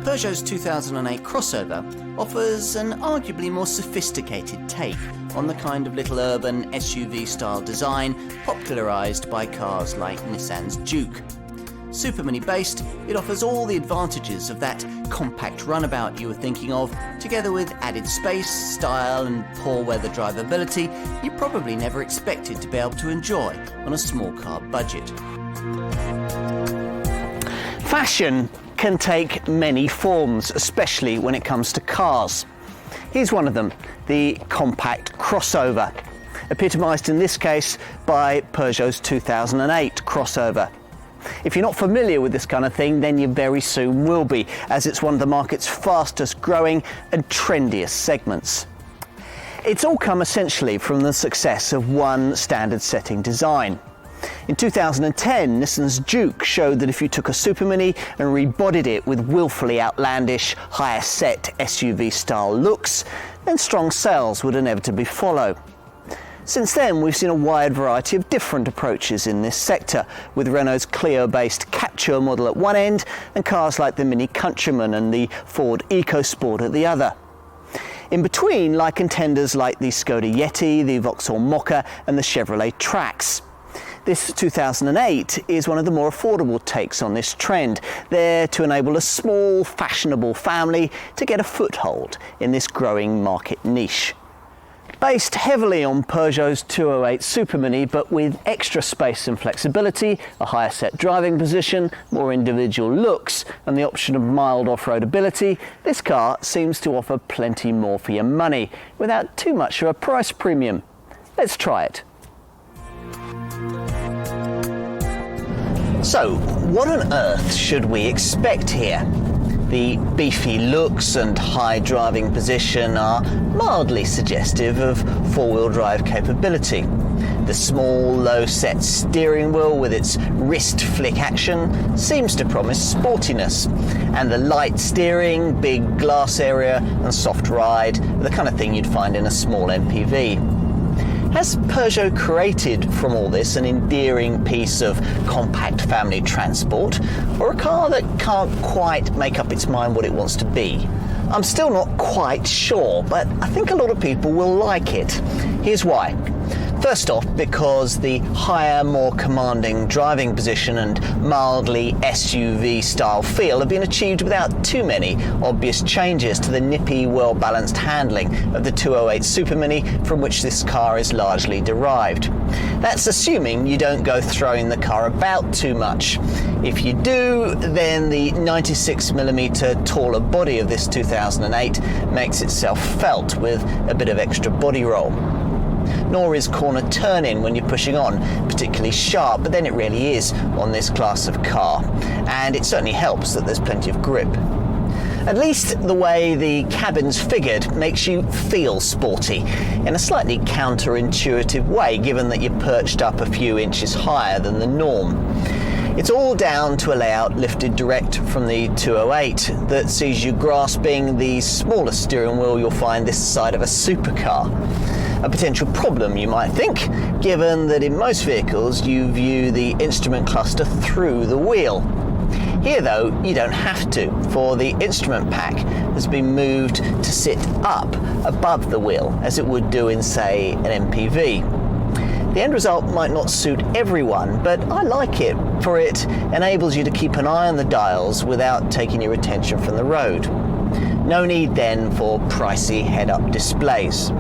Peugeot's 2008 crossover offers an arguably more sophisticated take on the kind of little urban SUV-style design popularised by cars like Nissan's Juke. Supermini-based, it offers all the advantages of that compact runabout you were thinking of, together with added space, style and poor weather drivability you probably never expected to be able to enjoy on a small car budget. Fashion can take many forms, especially when it comes to cars. Here's one of them, the compact crossover, epitomised in this case by Peugeot's 2008 crossover. If you're not familiar with this kind of thing, then you very soon will be, as it's one of the market's fastest growing and trendiest segments. It's all come essentially from the success of one standard setting design. In 2010, Nissan's Juke showed that if you took a Supermini and re-bodied it with willfully outlandish, higher set SUV style looks, then strong sales would inevitably follow. Since then, we've seen a wide variety of different approaches in this sector, with Renault's Clio-based Captur model at one end and cars like the MINI Countryman and the Ford EcoSport at the other. In between lie contenders like the Skoda Yeti, the Vauxhall Mokka and the Chevrolet Trax. This 2008 is one of the more affordable takes on this trend, there to enable a small, fashionable family to get a foothold in this growing market niche. Based heavily on Peugeot's 208 Supermini, but with extra space and flexibility, a higher set driving position, more individual looks, and the option of mild off-road ability, this car seems to offer plenty more for your money, without too much of a price premium. Let's try it. So, what on earth should we expect here? The beefy looks and high driving position are mildly suggestive of four-wheel drive capability. The small, low-set steering wheel with its wrist flick action seems to promise sportiness, and the light steering, big glass area and soft ride are the kind of thing you'd find in a small MPV. Has Peugeot created from all this an endearing piece of compact family transport, or a car that can't quite make up its mind what it wants to be? I'm still not quite sure, but I think a lot of people will like it. Here's why. First off, because the higher, more commanding driving position and mildly SUV-style feel have been achieved without too many obvious changes to the nippy, well-balanced handling of the 208 Supermini, from which this car is largely derived. That's assuming you don't go throwing the car about too much. If you do, then the 96mm taller body of this 2008 makes itself felt with a bit of extra body roll. Nor is corner turn-in when you're pushing on particularly sharp, but then it really is on this class of car, and it certainly helps that there's plenty of grip. At least the way the cabin's figured makes you feel sporty, in a slightly counterintuitive way, given that you're perched up a few inches higher than the norm. It's all down to a layout lifted direct from the 208 that sees you grasping the smallest steering wheel you'll find this side of a supercar. A potential problem, you might think, given that in most vehicles you view the instrument cluster through the wheel. Here though, you don't have to, for the instrument pack has been moved to sit up above the wheel, as it would do in, say, an MPV. The end result might not suit everyone, but I like it, for it enables you to keep an eye on the dials without taking your attention from the road. No need then for pricey head-up displays.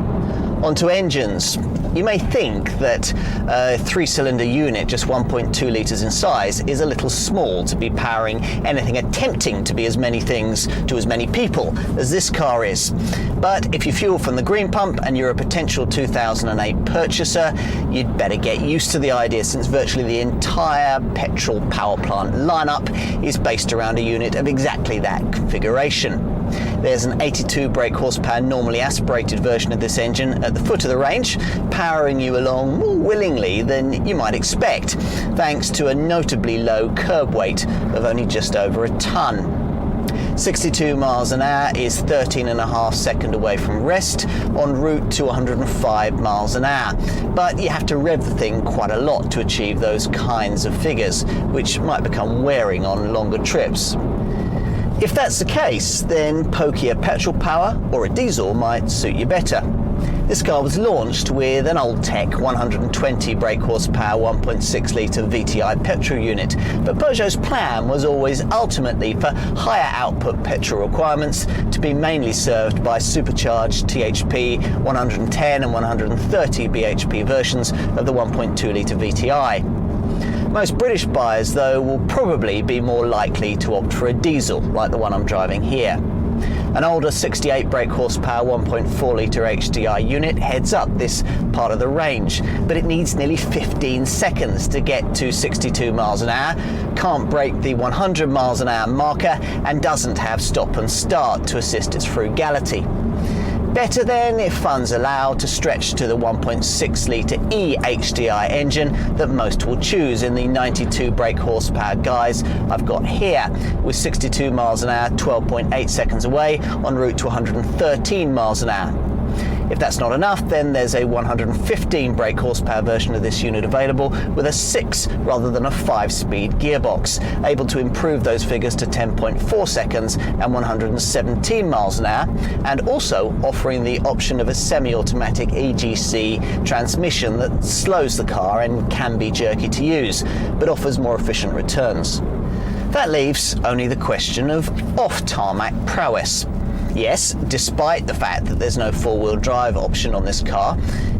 Onto engines. You may think that a three-cylinder unit, just 1.2 litres in size, is a little small to be powering anything attempting to be as many things to as many people as this car is. But if you fuel from the green pump and you're a potential 2008 purchaser, you'd better get used to the idea, since virtually the entire petrol power plant lineup is based around a unit of exactly that configuration. There's an 82 brake horsepower normally aspirated version of this engine at the foot of the range, powering you along more willingly than you might expect, thanks to a notably low curb weight of only just over a tonne. 62 miles an hour is 13.5 seconds away from rest, en route to 105 miles an hour. But you have to rev the thing quite a lot to achieve those kinds of figures, which might become wearing on longer trips. If that's the case, then pokier petrol power or a diesel might suit you better. This car was launched with an old tech 120 brake horsepower 1.6 litre VTI petrol unit, but Peugeot's plan was always ultimately for higher output petrol requirements to be mainly served by supercharged THP 110 and 130 bhp versions of the 1.2 litre VTI. Most British buyers, though, will probably be more likely to opt for a diesel like the one I'm driving here. An older 68 brake horsepower 1.4 litre HDI unit heads up this part of the range, but it needs nearly 15 seconds to get to 62 miles an hour, can't break the 100 miles an hour marker, and doesn't have stop and start to assist its frugality. Better then, if funds allow, to stretch to the 1.6 litre eHDI engine that most will choose in the 92 brake horsepower guise I've got here, with 62 miles an hour 12.8 seconds away en route to 113 miles an hour. If that's not enough, then there's a 115 brake horsepower version of this unit available with a 6 rather than a 5-speed gearbox, able to improve those figures to 10.4 seconds and 117 miles an hour, and also offering the option of a semi-automatic EGC transmission that slows the car and can be jerky to use, but offers more efficient returns. That leaves only the question of off-tarmac prowess. Yes, despite the fact that there's no four-wheel drive option on this car,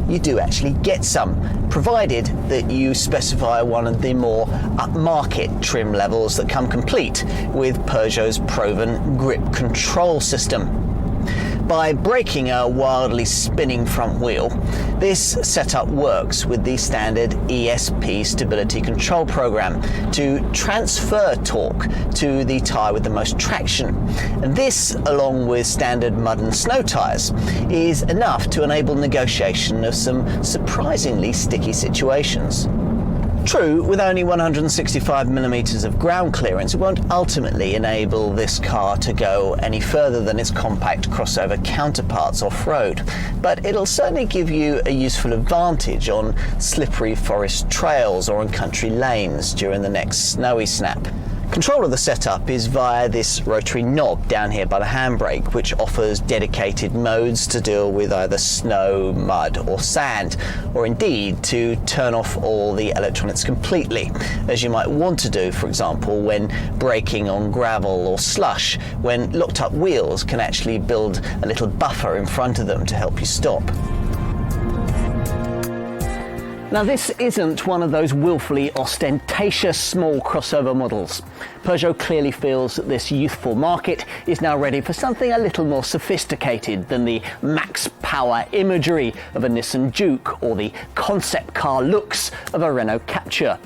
you do actually get some, provided that you specify one of the more upmarket trim levels that come complete with Peugeot's proven grip control system. By braking a wildly spinning front wheel, this setup works with the standard ESP stability control program to transfer torque to the tyre with the most traction. And this, along with standard mud and snow tyres, is enough to enable negotiation of some surprisingly sticky situations. True, with only 165mm of ground clearance, it won't ultimately enable this car to go any further than its compact crossover counterparts off-road, but it'll certainly give you a useful advantage on slippery forest trails or on country lanes during the next snowy snap. Control of the setup is via this rotary knob down here by the handbrake, which offers dedicated modes to deal with either snow, mud or sand, or indeed to turn off all the electronics completely, as you might want to do, for example, when braking on gravel or slush, when locked up wheels can actually build a little buffer in front of them to help you stop. Now, this isn't one of those willfully ostentatious small crossover models. Peugeot clearly feels that this youthful market is now ready for something a little more sophisticated than the max power imagery of a Nissan Juke or the concept car looks of a Renault Captur.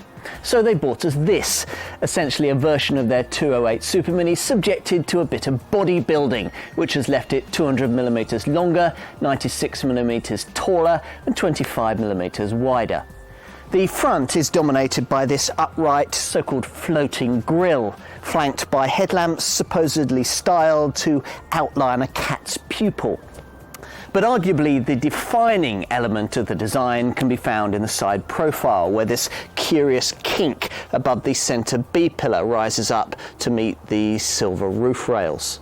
So they bought us this, essentially a version of their 208 Supermini subjected to a bit of bodybuilding, which has left it 200mm longer, 96mm taller and 25mm wider. The front is dominated by this upright, so-called floating grille, flanked by headlamps supposedly styled to outline a cat's pupil. But arguably the defining element of the design can be found in the side profile, where this curious kink above the centre B-pillar rises up to meet the silver roof rails.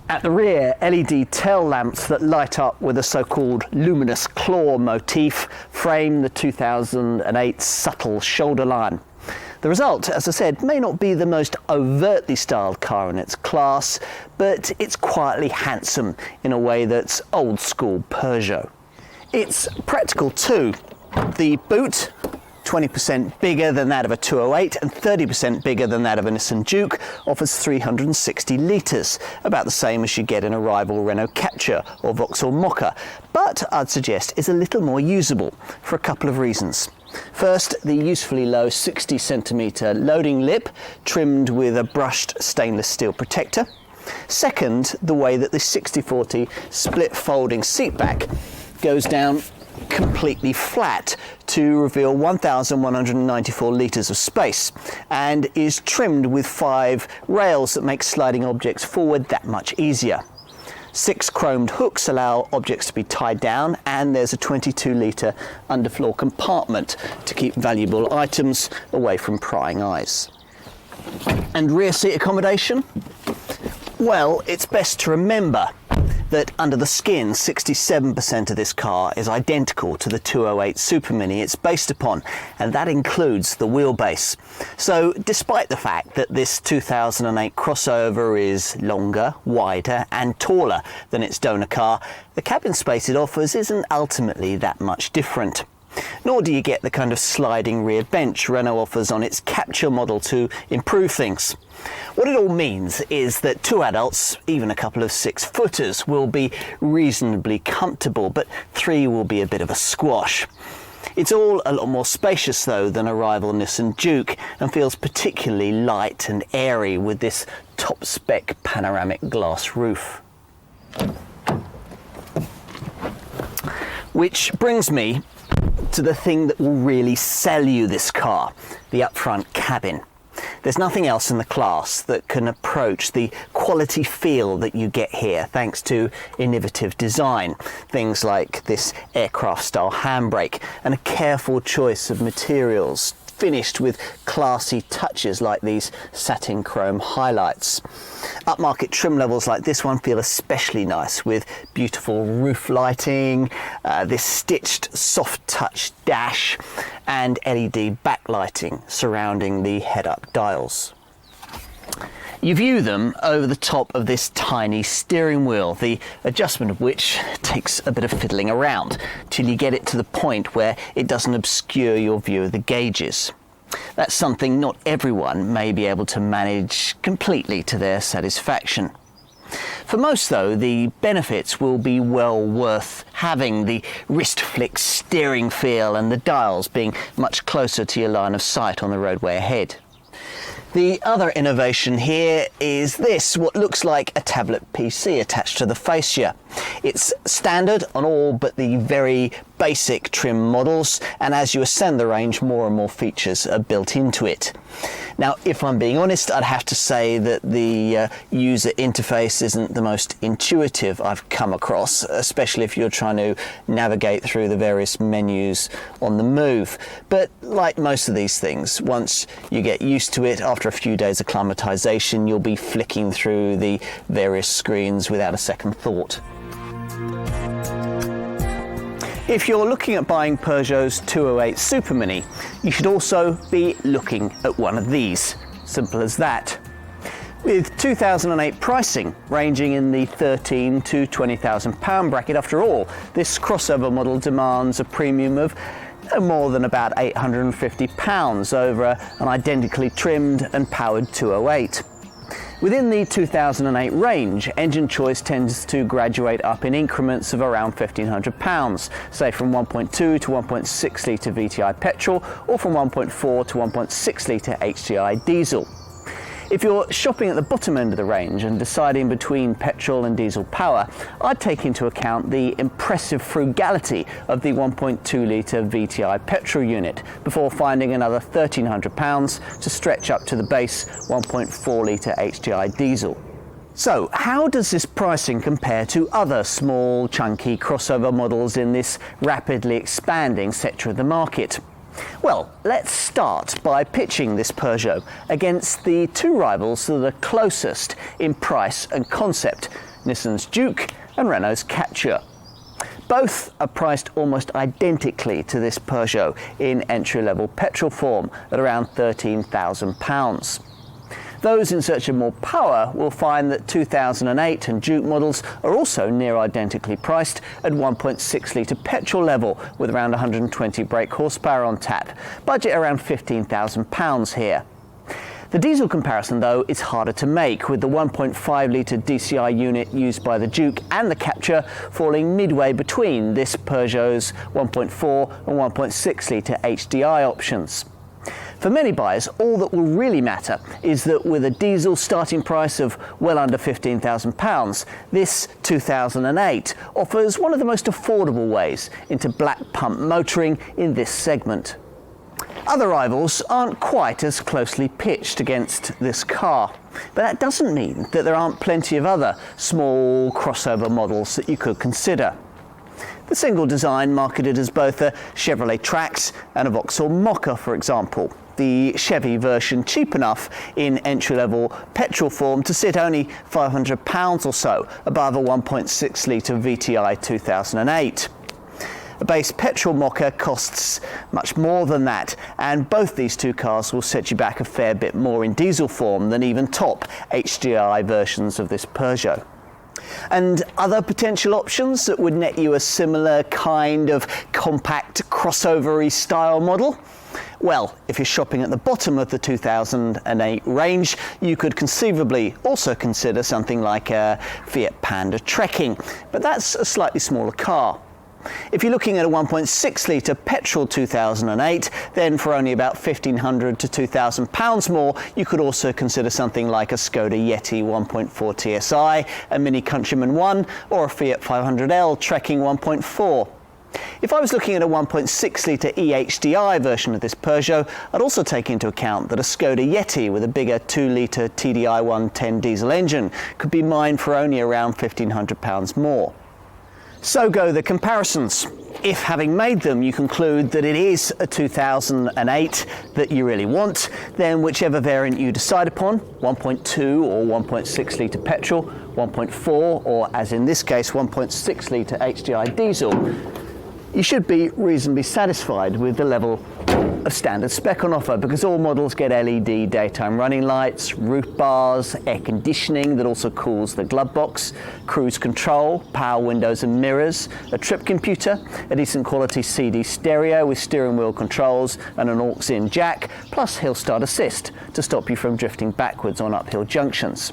At the rear, LED tail lamps that light up with a so-called luminous claw motif frame the 2008 subtle shoulder line. The result, as I said, may not be the most overtly styled car in its class, but it's quietly handsome in a way that's old school Peugeot. It's practical too. The boot, 20% bigger than that of a 208 and 30% bigger than that of a Nissan Juke, offers 360 litres, about the same as you get in a rival Renault Captur or Vauxhall Mokka, but I'd suggest is a little more usable for a couple of reasons. First, the usefully low 60cm loading lip, trimmed with a brushed stainless steel protector. Second, the way that the 60/40 split folding seatback goes down completely flat to reveal 1,194 litres of space, and is trimmed with 5 rails that make sliding objects forward that much easier. 6 chromed hooks allow objects to be tied down, and there's a 22-litre underfloor compartment to keep valuable items away from prying eyes. And rear seat accommodation? Well, it's best to remember that under the skin, 67% of this car is identical to the 208 Supermini it's based upon, and that includes the wheelbase. So despite the fact that this 2008 crossover is longer, wider and taller than its donor car, the cabin space it offers isn't ultimately that much different. Nor do you get the kind of sliding rear bench Renault offers on its Captur model to improve things. What it all means is that two adults, even a couple of 6-footers, will be reasonably comfortable, but three will be a bit of a squash. It's all a lot more spacious though than a rival Nissan Juke, and feels particularly light and airy with this top spec panoramic glass roof. Which brings me to the thing that will really sell you this car, the upfront cabin. There's nothing else in the class that can approach the quality feel that you get here thanks to innovative design. Things like this aircraft style handbrake and a careful choice of materials, finished with classy touches like these satin chrome highlights. Upmarket trim levels like this one feel especially nice with beautiful roof lighting, this stitched soft touch dash and LED backlighting surrounding the head-up dials. You view them over the top of this tiny steering wheel, the adjustment of which takes a bit of fiddling around till you get it to the point where it doesn't obscure your view of the gauges. That's something not everyone may be able to manage completely to their satisfaction. For most though, the benefits will be well worth having, the wrist flick steering feel and the dials being much closer to your line of sight on the roadway ahead. The other innovation here is this, what looks like a tablet PC attached to the fascia. It's standard on all but the very basic trim models, and as you ascend the range, more and more features are built into it. Now, if I'm being honest, I'd have to say that the user interface isn't the most intuitive I've come across, especially if you're trying to navigate through the various menus on the move. But like most of these things, once you get used to it, after a few days of acclimatization, you'll be flicking through the various screens without a second thought. If you're looking at buying Peugeot's 208 Supermini, you should also be looking at one of these. Simple as that. With 2008 pricing ranging in the £13,000 to £20,000 bracket, after all, this crossover model demands a premium of no more than about £850 over an identically trimmed and powered 208. Within the 2008 range, engine choice tends to graduate up in increments of around £1,500, say from 1.2 to 1.6 litre VTI petrol or from 1.4 to 1.6 litre HDI diesel. If you're shopping at the bottom end of the range and deciding between petrol and diesel power, I'd take into account the impressive frugality of the 1.2 litre VTI petrol unit before finding another £1,300 to stretch up to the base 1.4 litre HDI diesel. So, how does this pricing compare to other small, chunky crossover models in this rapidly expanding sector of the market? Well, let's start by pitching this Peugeot against the two rivals that are closest in price and concept, Nissan's Juke and Renault's Captur. Both are priced almost identically to this Peugeot in entry-level petrol form at around £13,000. Those in search of more power will find that 2008 and Juke models are also near identically priced at 1.6 litre petrol level with around 120 brake horsepower on tap, budget around £15,000 here. The diesel comparison though is harder to make, with the 1.5 litre DCI unit used by the Juke and the Captur falling midway between this Peugeot's 1.4 and 1.6 litre HDI options. For many buyers, all that will really matter is that with a diesel starting price of well under £15,000, this 2008 offers one of the most affordable ways into black pump motoring in this segment. Other rivals aren't quite as closely pitched against this car, but that doesn't mean that there aren't plenty of other small crossover models that you could consider. The single design marketed as both a Chevrolet Trax and a Vauxhall Mokka, for example, the Chevy version cheap enough in entry-level petrol form to sit only £500 or so above a 1.6 litre VTI 2008. A base petrol Mokka costs much more than that, and both these two cars will set you back a fair bit more in diesel form than even top HDI versions of this Peugeot. And other potential options that would net you a similar kind of compact crossover-y style model? Well, if you're shopping at the bottom of the 2008 range, you could conceivably also consider something like a Fiat Panda Trekking, but that's a slightly smaller car. If you're looking at a 1.6 litre petrol 2008, then for only about £1,500 to £2,000 more, you could also consider something like a Skoda Yeti 1.4 TSI, a MINI Countryman 1, or a Fiat 500L Trekking 1.4. If I was looking at a 1.6 litre EHDI version of this Peugeot, I'd also take into account that a Skoda Yeti with a bigger 2 litre TDI 110 diesel engine could be mine for only around £1,500 more. So go the comparisons. If having made them you conclude that it is a 2008 that you really want, then whichever variant you decide upon, 1.2 or 1.6 litre petrol, 1.4 or as in this case 1.6 litre HDI diesel, you should be reasonably satisfied with the level of standard spec on offer, because all models get LED daytime running lights, roof bars, air conditioning that also cools the glove box, cruise control, power windows and mirrors, a trip computer, a decent quality CD stereo with steering wheel controls and an aux-in jack, plus hill start assist to stop you from drifting backwards on uphill junctions.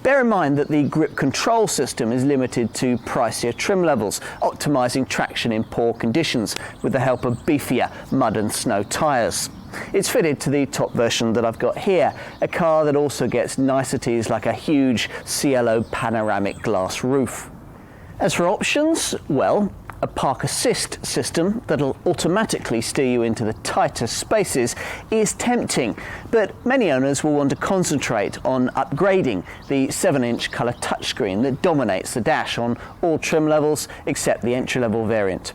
Bear in mind that the grip control system is limited to pricier trim levels, optimising traction in poor conditions with the help of beefier mud and snow tyres. It's fitted to the top version that I've got here, a car that also gets niceties like a huge Cielo panoramic glass roof. As for options, well, a park assist system that'll automatically steer you into the tighter spaces is tempting, but many owners will want to concentrate on upgrading the 7-inch colour touchscreen that dominates the dash on all trim levels except the entry-level variant.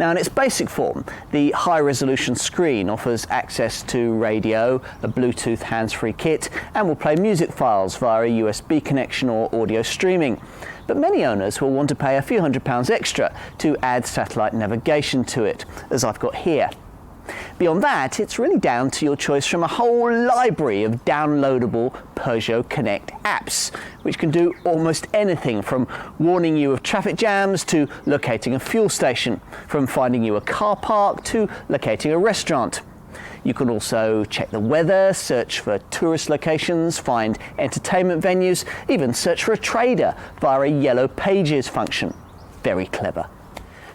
Now, in its basic form, the high-resolution screen offers access to radio, a Bluetooth hands-free kit, and will play music files via a USB connection or audio streaming. But many owners will want to pay a few £100 extra to add satellite navigation to it, as I've got here. Beyond that, it's really down to your choice from a whole library of downloadable Peugeot Connect apps, which can do almost anything from warning you of traffic jams to locating a fuel station, from finding you a car park to locating a restaurant. You can also check the weather, search for tourist locations, find entertainment venues, even search for a trader via a Yellow Pages function. Very clever.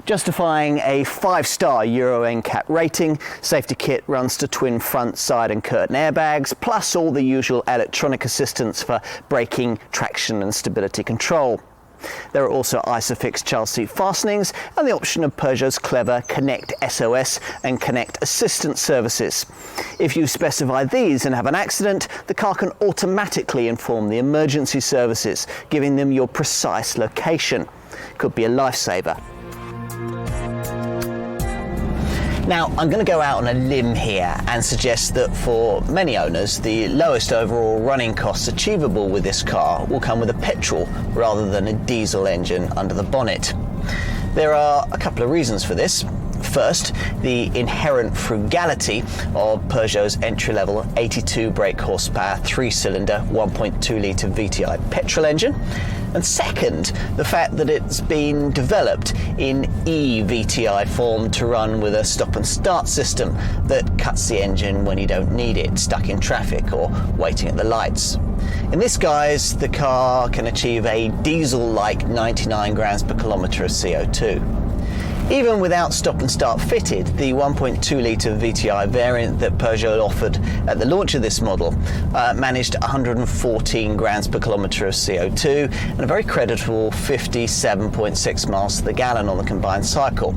Justifying a 5-star Euro NCAP rating, Safety Kit runs to twin front, side and curtain airbags, plus all the usual electronic assistance for braking, traction and stability control. There are also ISOFIX child seat fastenings and the option of Peugeot's clever Connect SOS and Connect Assistance services. If you specify these and have an accident, the car can automatically inform the emergency services, giving them your precise location. Could be a lifesaver. Now, I'm going to go out on a limb here and suggest that for many owners, the lowest overall running costs achievable with this car will come with a petrol rather than a diesel engine under the bonnet. There are a couple of reasons for this. First, the inherent frugality of Peugeot's entry-level 82 brake horsepower 3-cylinder 1.2 litre VTI petrol engine. And second, the fact that it's been developed in e-VTI form to run with a stop and start system that cuts the engine when you don't need it, stuck in traffic or waiting at the lights. In this guise, the car can achieve a diesel-like 99 grams per kilometre of CO2. Even without stop and start fitted, the 1.2 litre VTI variant that Peugeot offered at the launch of this model managed 114 grams per kilometre of CO2 and a very creditable 57.6 miles to the gallon on the combined cycle.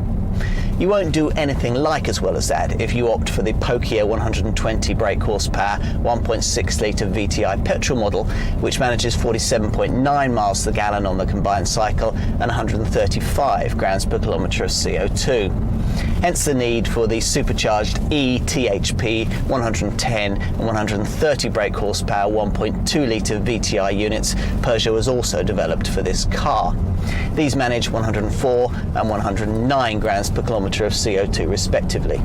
You won't do anything like as well as that if you opt for the pokier 120 brake horsepower 1.6 litre VTI petrol model, which manages 47.9 miles to the gallon on the combined cycle and 135 grams per kilometre of CO2. hence the need for the supercharged e-THP 110 and 130 brake horsepower 1.2 litre VTI units Peugeot has also developed for this car. These manage 104 and 109 grams per kilometre of CO2 respectively.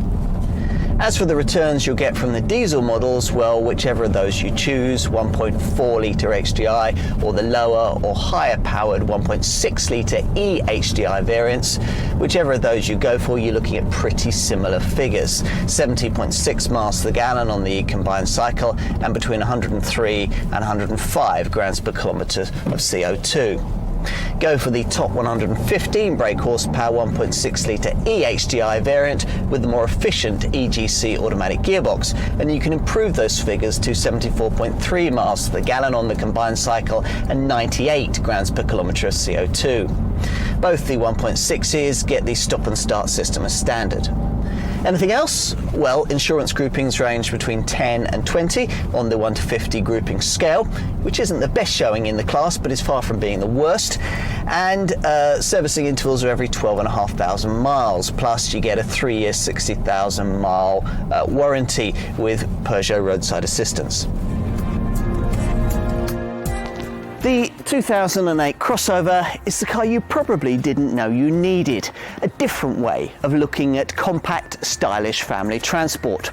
As for the returns you'll get from the diesel models, well, whichever of those you choose, 1.4 litre HDI or the lower or higher powered 1.6 litre e-HDI variants, whichever of those you go for, you're looking at pretty similar figures. 70.6 miles to the gallon on the combined cycle and between 103 and 105 grams per kilometre of CO2. Go for the top 115 brake horsepower 1.6 litre e-HDI variant with the more efficient EGC automatic gearbox, and you can improve those figures to 74.3 miles to the gallon on the combined cycle and 98 grams per kilometre of CO2. Both the 1.6s get the stop and start system as standard. Anything else? Well, insurance groupings range between 10 and 20 on the 1 to 50 grouping scale, which isn't the best showing in the class, but is far from being the worst. And servicing intervals are every 12,500 miles, plus you get a 3-year 60,000 mile warranty with Peugeot roadside assistance. The 2008 crossover is the car you probably didn't know you needed. A different way of looking at compact, stylish family transport.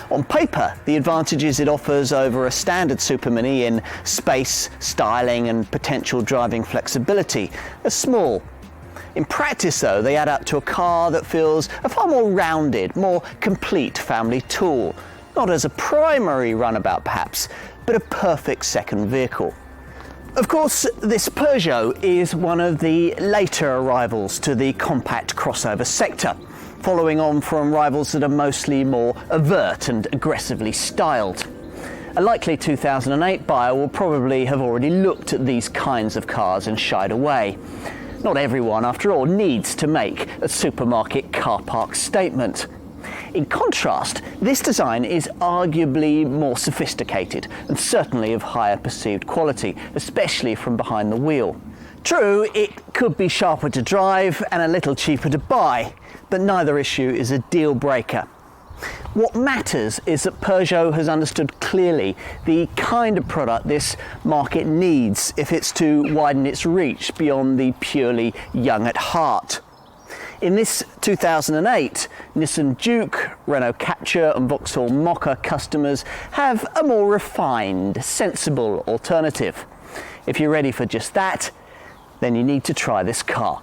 On paper, the advantages it offers over a standard Supermini in space, styling and potential driving flexibility are small. In practice though, they add up to a car that feels a far more rounded, more complete family tool. Not as a primary runabout perhaps, but a perfect second vehicle. Of course, this Peugeot is one of the later arrivals to the compact crossover sector, following on from rivals that are mostly more overt and aggressively styled. A likely 2008 buyer will probably have already looked at these kinds of cars and shied away. Not everyone, after all, needs to make a supermarket car park statement. In contrast, this design is arguably more sophisticated and certainly of higher perceived quality, especially from behind the wheel. True, it could be sharper to drive and a little cheaper to buy, but neither issue is a deal breaker. What matters is that Peugeot has understood clearly the kind of product this market needs if it's to widen its reach beyond the purely young at heart. In this 2008, Nissan Juke, Renault Captur and Vauxhall Mokka customers have a more refined, sensible alternative. If you're ready for just that, then you need to try this car.